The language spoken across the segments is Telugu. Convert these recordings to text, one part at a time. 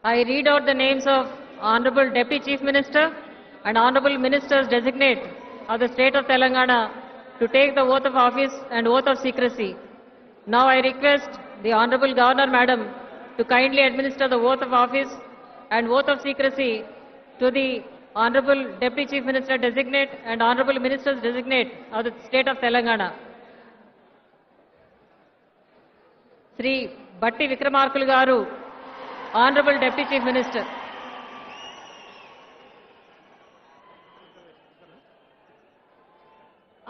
I read out the names of Honorable Deputy Chief Minister and Honorable Ministers designate of the State of Telangana to take the oath of office and oath of secrecy. Now I request the Honorable Governor Madam to kindly administer the oath of office and oath of secrecy to the Honorable Deputy Chief Minister designate and Honorable Ministers designate of the State of Telangana. Sri Batti Vikramarkulu Garu, Honorable Deputy Chief Minister.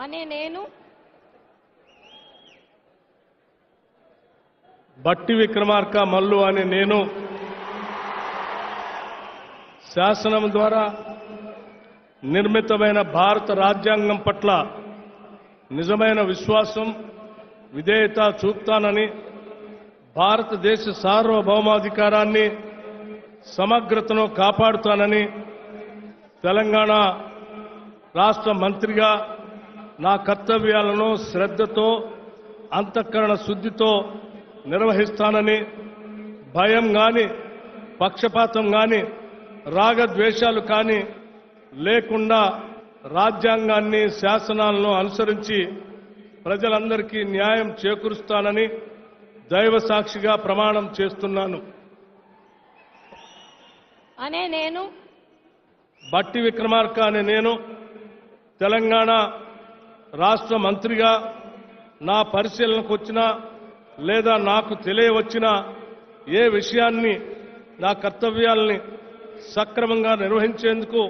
అనే నేను బట్టి విక్రమార్క మల్లు అనే నేను శాసనం ద్వారా నిర్మితమైన భారత రాజ్యాంగం పట్ల నిజమైన విశ్వాసం విధేయత చూపుతానని భారతదేశ సార్వభౌమాధికారాన్ని సమగ్రతను కాపాడుతానని తెలంగాణ రాష్ట్ర మంత్రిగా నా కర్తవ్యాలను శ్రద్ధతో అంతఃకరణ శుద్ధితో నిర్వహిస్తానని భయం గాని పక్షపాతం గాని రాగద్వేషాలు కానీ లేకుండా రాజ్యాంగాన్ని శాసనాలను అనుసరించి ప్రజలందరికీ న్యాయం చేకూరుస్తానని దైవ సాక్షిగా ప్రమాణం చేస్తున్నాను. అనే నేను బట్టి విక్రమార్క అనే నేను తెలంగాణ రాష్ట్ర మంత్రిగా నా పరిశీలనకు వచ్చినా లేదా నాకు తెలియవచ్చిన ఏ విషయాన్ని నా కర్తవ్యాల్ని సక్రమంగా నిర్వహించేందుకు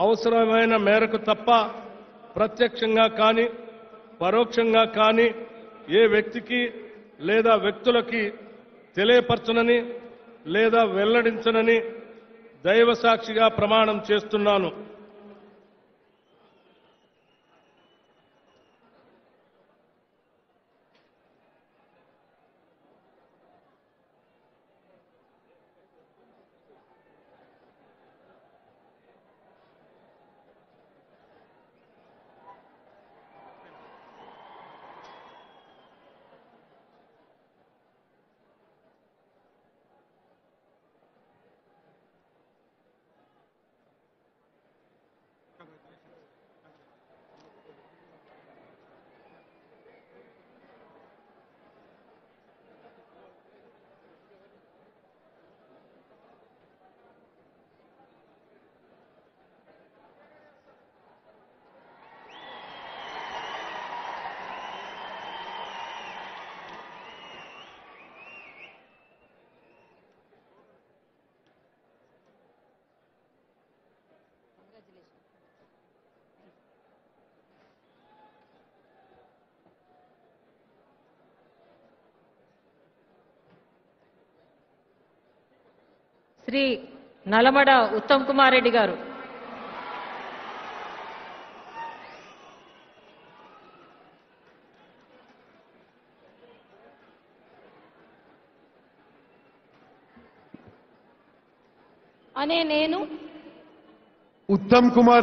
అవసరమైన మేరకు తప్ప ప్రత్యక్షంగా కానీ పరోక్షంగా కానీ ఏ వ్యక్తికి లేదా వ్యక్తులకి తెలియపరచనని లేదా వెల్లడించనని దైవ సాక్షిగా ప్రమాణం చేస్తున్నాను. శ్రీ నలమడ ఉత్తమ్ కుమార్ రెడ్డి గారు. అనే నేను ఉత్తమ్ కుమార్